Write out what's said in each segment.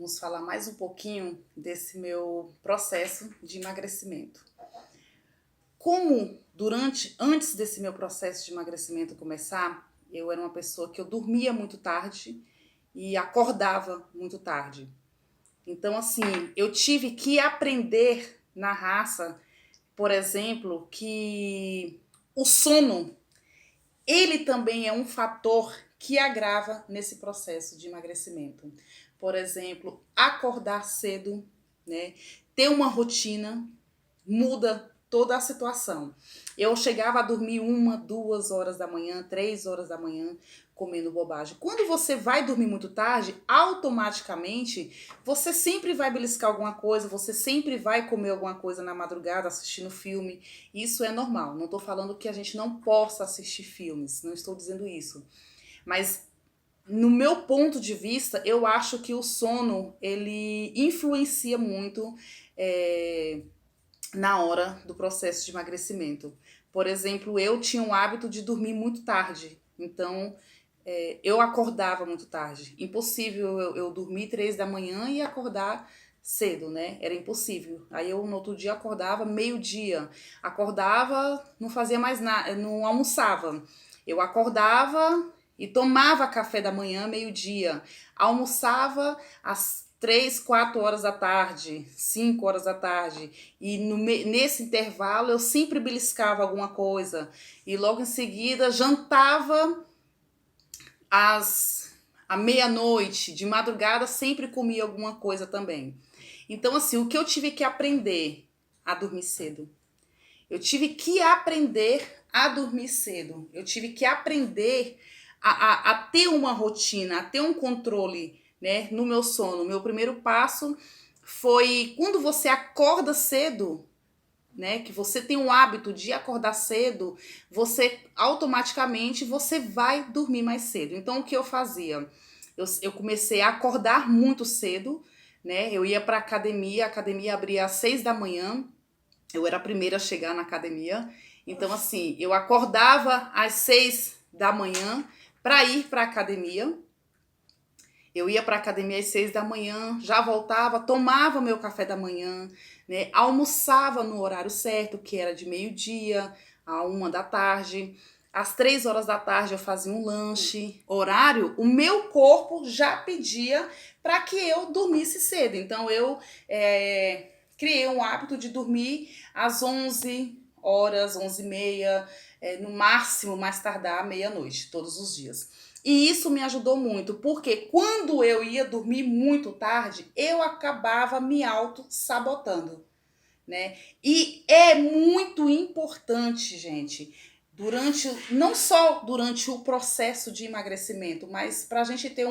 vamos falar mais um pouquinho desse meu processo de emagrecimento. Antes desse meu processo de emagrecimento começar, eu era uma pessoa que eu dormia muito tarde e acordava muito tarde. Então, assim, eu tive que aprender na raça, por exemplo, que o sono, ele também é um fator que agrava nesse processo de emagrecimento. Por exemplo, acordar cedo, né? Ter uma rotina muda toda a situação. Eu chegava a dormir 1, 2 horas da manhã, 3 horas da manhã, comendo bobagem. Quando você vai dormir muito tarde, automaticamente você sempre vai beliscar alguma coisa, você sempre vai comer alguma coisa na madrugada, assistindo filme. Isso é normal. Não estou falando que a gente não possa assistir filmes, não estou dizendo isso. Mas no meu ponto de vista, eu acho que o sono ele influencia muito na hora do processo de emagrecimento. Por exemplo, eu tinha um hábito de dormir muito tarde, então eu acordava muito tarde. Impossível eu dormir 3 da manhã e acordar cedo, né? Era impossível. Aí eu no outro dia acordava meio-dia, acordava, não fazia mais nada, não almoçava. Eu acordava e tomava café da manhã meio-dia, almoçava às 3, 4 horas da tarde, 5 horas da tarde, e nesse intervalo eu sempre beliscava alguma coisa, e logo em seguida jantava à meia-noite, de madrugada sempre comia alguma coisa também. Então, assim, o que eu tive que aprender a dormir cedo? Eu tive que aprender a dormir cedo. Eu tive que aprender a ter uma rotina, a ter um controle, né, no meu sono. Meu primeiro passo foi quando você acorda cedo, né, que você tem um hábito de acordar cedo, você automaticamente você vai dormir mais cedo. Então o que eu fazia? Eu comecei a acordar muito cedo, né? Eu ia para a academia abria às 6 da manhã, eu era a primeira a chegar na academia. Então, assim, eu acordava às 6 da manhã para ir para a academia. Eu ia para a academia às 6 da manhã, já voltava, tomava meu café da manhã, né? Almoçava no horário certo, que era de meio-dia a 1 da tarde. Às 3 horas da tarde eu fazia um lanche. Horário, o meu corpo já pedia para que eu dormisse cedo. Então eu criei um hábito de dormir às 11 horas, 11h30, no máximo, mais tardar, meia-noite, todos os dias. E isso me ajudou muito, porque quando eu ia dormir muito tarde, eu acabava me auto-sabotando, né? E é muito importante, gente, não só durante o processo de emagrecimento, mas para a gente ter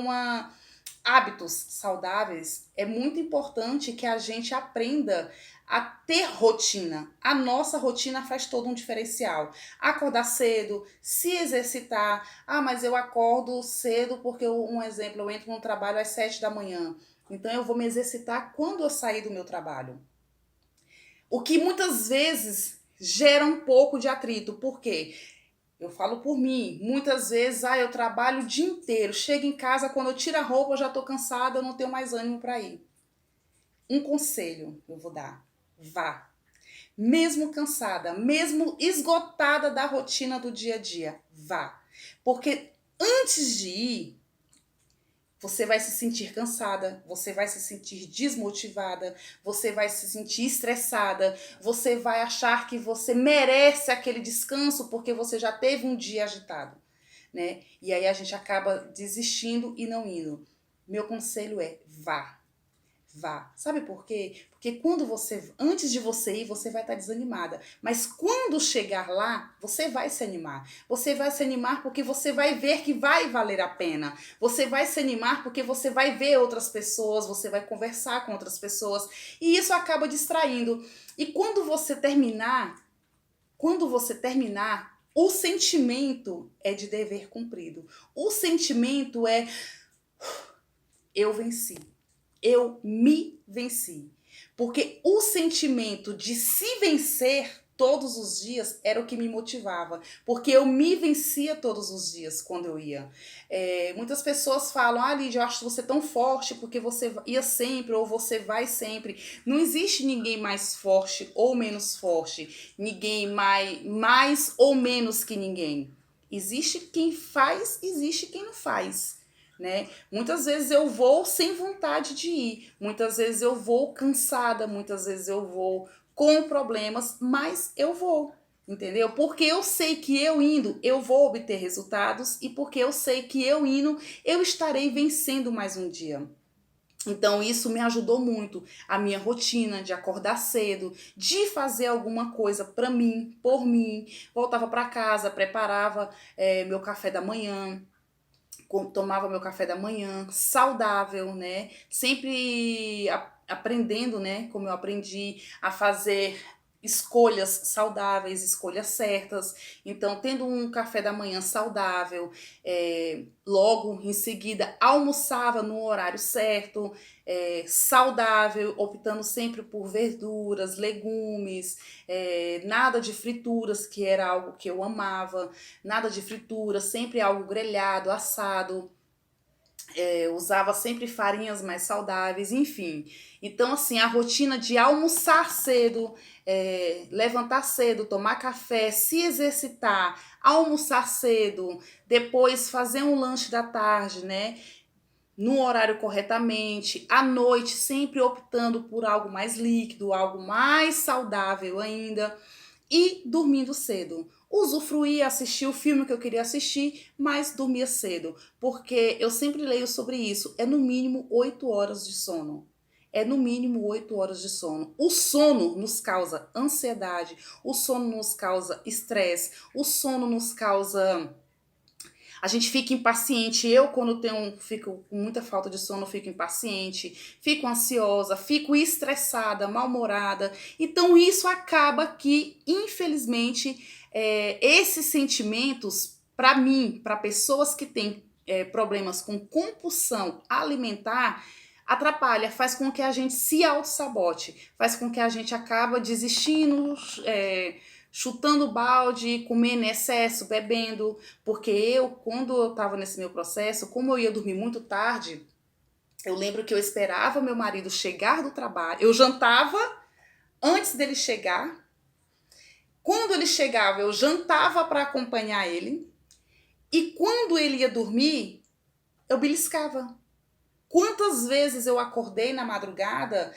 hábitos saudáveis, é muito importante que a gente aprenda a ter rotina. A nossa rotina faz todo um diferencial. Acordar cedo, se exercitar. Ah, mas eu acordo cedo porque, um exemplo, eu entro no trabalho às 7 da manhã. Então eu vou me exercitar quando eu sair do meu trabalho. O que muitas vezes gera um pouco de atrito. Por quê? Eu falo por mim, muitas vezes, eu trabalho o dia inteiro, chego em casa, quando eu tiro a roupa, eu já tô cansada, eu não tenho mais ânimo para ir. Um conselho eu vou dar: vá. Mesmo cansada, mesmo esgotada da rotina do dia a dia, vá. Porque antes de ir, você vai se sentir cansada, você vai se sentir desmotivada, você vai se sentir estressada, você vai achar que você merece aquele descanso porque você já teve um dia agitado, né? E aí a gente acaba desistindo e não indo. Meu conselho é: vá. Vá. Sabe por quê? Porque antes de você ir, você vai estar desanimada. Mas quando chegar lá, você vai se animar. Você vai se animar porque você vai ver que vai valer a pena. Você vai se animar porque você vai ver outras pessoas, você vai conversar com outras pessoas. E isso acaba distraindo. E quando você terminar, o sentimento é de dever cumprido. O sentimento é: eu venci. Eu me venci. Porque o sentimento de se vencer todos os dias era o que me motivava, porque eu me vencia todos os dias quando eu ia. Muitas pessoas falam, Lídia, eu acho você tão forte porque você ia sempre ou você vai sempre. Não existe ninguém mais forte ou menos forte, ninguém mais ou menos que ninguém. Existe quem faz, existe quem não faz. Né? Muitas vezes eu vou sem vontade de ir, muitas vezes eu vou cansada, muitas vezes eu vou com problemas, mas eu vou, entendeu? Porque eu sei que eu indo, eu vou obter resultados e porque eu sei que eu indo, eu estarei vencendo mais um dia. Então isso me ajudou muito, a minha rotina de acordar cedo, de fazer alguma coisa para mim, por mim. Voltava para casa, preparava meu café da manhã, tomava meu café da manhã, saudável, né? Sempre aprendendo, né? Como eu aprendi a fazer escolhas saudáveis, escolhas certas. Então, tendo um café da manhã saudável, logo em seguida almoçava no horário certo, saudável, optando sempre por verduras, legumes, nada de frituras, que era algo que eu amava, nada de fritura, sempre algo grelhado, assado. Usava sempre farinhas mais saudáveis, enfim. Então, assim, a rotina de almoçar cedo, levantar cedo, tomar café, se exercitar, almoçar cedo, depois fazer um lanche da tarde, né? No horário corretamente, à noite, sempre optando por algo mais líquido, algo mais saudável ainda e dormindo cedo. Usufruía, assistia o filme que eu queria assistir, mas dormia cedo, porque eu sempre leio sobre isso, é no mínimo 8 horas de sono. É no mínimo 8 horas de sono. O sono nos causa ansiedade, o sono nos causa estresse, o sono nos causa... A gente fica impaciente. Eu, quando fico com muita falta de sono, fico impaciente, fico ansiosa, fico estressada, mal-humorada. Então, isso acaba que, infelizmente, esses sentimentos, para mim, para pessoas que têm problemas com compulsão alimentar, atrapalha, faz com que a gente se auto-sabote, faz com que a gente acaba desistindo, chutando balde, comendo em excesso, bebendo, porque quando eu estava nesse meu processo, como eu ia dormir muito tarde, eu lembro que eu esperava meu marido chegar do trabalho, eu jantava antes dele chegar, quando ele chegava, eu jantava para acompanhar ele, e quando ele ia dormir, eu beliscava. Quantas vezes eu acordei na madrugada,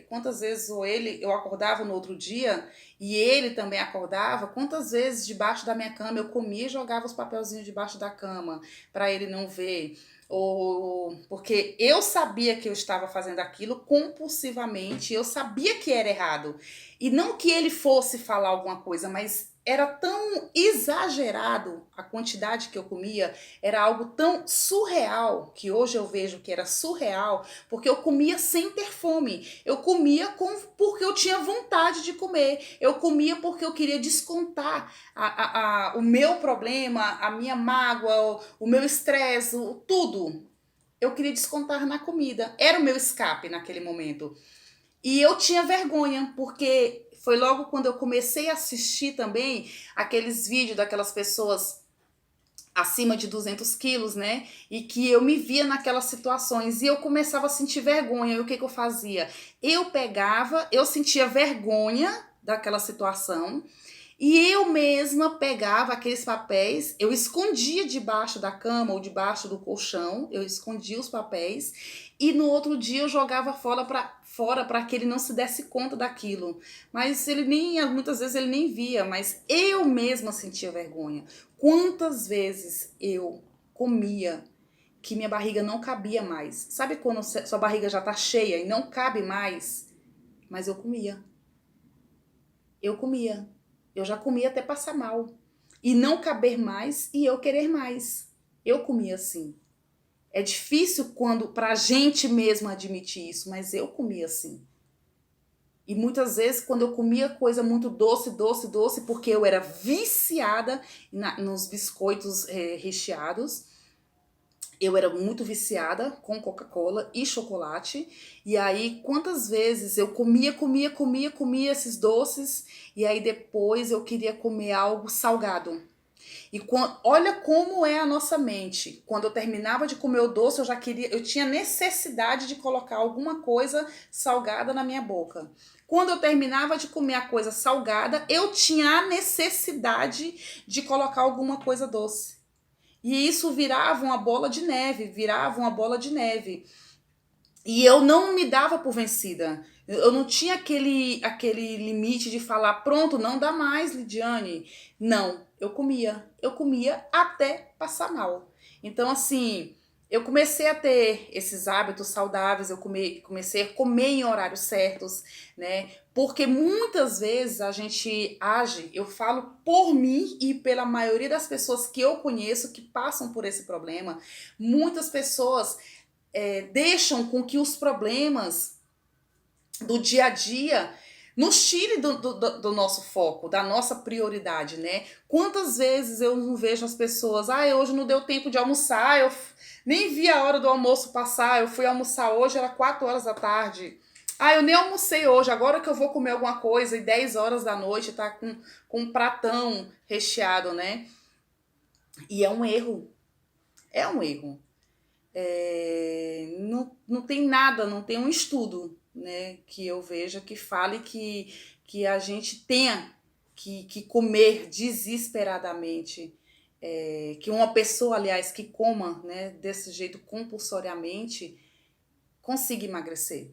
quantas vezes eu acordava no outro dia e ele também acordava, quantas vezes debaixo da minha cama eu comia e jogava os papelzinhos debaixo da cama para ele não ver. Ou porque eu sabia que eu estava fazendo aquilo compulsivamente, eu sabia que era errado. E não que ele fosse falar alguma coisa, mas era tão exagerado a quantidade que eu comia, era algo tão surreal, que hoje eu vejo que era surreal, porque eu comia sem ter fome. Eu comia porque eu tinha vontade de comer. Eu comia porque eu queria descontar o meu problema, a minha mágoa, o meu estresse, tudo. Eu queria descontar na comida. Era o meu escape naquele momento. E eu tinha vergonha, porque foi logo quando eu comecei a assistir também aqueles vídeos daquelas pessoas acima de 200 quilos, né? E que eu me via naquelas situações e eu começava a sentir vergonha. E o que eu fazia? Eu sentia vergonha daquela situação e eu mesma pegava aqueles papéis, eu escondia debaixo da cama ou debaixo do colchão, eu escondia os papéis e no outro dia eu jogava fora para que ele não se desse conta daquilo. Mas muitas vezes ele nem via, mas eu mesma sentia vergonha. Quantas vezes eu comia que minha barriga não cabia mais? Sabe quando sua barriga já tá cheia e não cabe mais? Mas eu comia. Eu comia. Eu já comia até passar mal. E não caber mais e eu querer mais. Eu comia assim. É difícil pra gente mesmo admitir isso, mas eu comia assim. E muitas vezes quando eu comia coisa muito doce, porque eu era viciada nos biscoitos recheados, Eu era muito viciada com Coca-Cola e chocolate. E aí, quantas vezes eu comia esses doces. E aí, depois eu queria comer algo salgado. E olha como é a nossa mente. Quando eu terminava de comer o doce, eu tinha necessidade de colocar alguma coisa salgada na minha boca. Quando eu terminava de comer a coisa salgada, eu tinha a necessidade de colocar alguma coisa doce. E isso virava uma bola de neve, virava uma bola de neve. E eu não me dava por vencida. Eu não tinha aquele limite de falar, pronto, não dá mais, Lidiane. Não, eu comia até passar mal. Então, assim, eu comecei a ter esses hábitos saudáveis, comecei a comer em horários certos, né? Porque muitas vezes a gente age, eu falo por mim e pela maioria das pessoas que eu conheço que passam por esse problema, muitas pessoas deixam com que os problemas do dia a dia nos tire do nosso foco, da nossa prioridade, né? Quantas vezes eu não vejo as pessoas, hoje não deu tempo de almoçar, eu nem vi a hora do almoço passar, eu fui almoçar hoje, era 4 horas da tarde. Eu nem almocei hoje, agora que eu vou comer alguma coisa e 10 horas da noite tá com um pratão recheado, né? E é um erro, é um erro. Não tem nada, não tem um estudo, né, que eu veja que fale que a gente tenha que comer desesperadamente, que uma pessoa, aliás, que coma, né, desse jeito compulsoriamente, consiga emagrecer.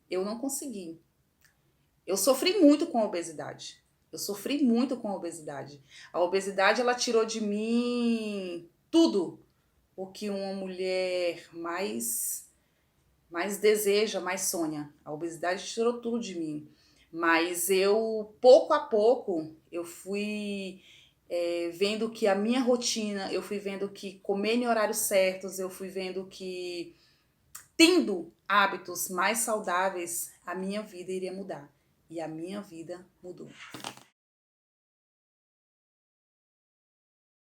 Eu não consegui. Eu sofri muito com a obesidade. Eu sofri muito com a obesidade. A obesidade, ela tirou de mim tudo o que uma mulher mais deseja, mais sonha. A obesidade tirou tudo de mim. Mas eu, pouco a pouco, eu fui vendo que a minha rotina, eu fui vendo que comer em horários certos, eu fui vendo que tendo hábitos mais saudáveis, a minha vida iria mudar. E a minha vida mudou.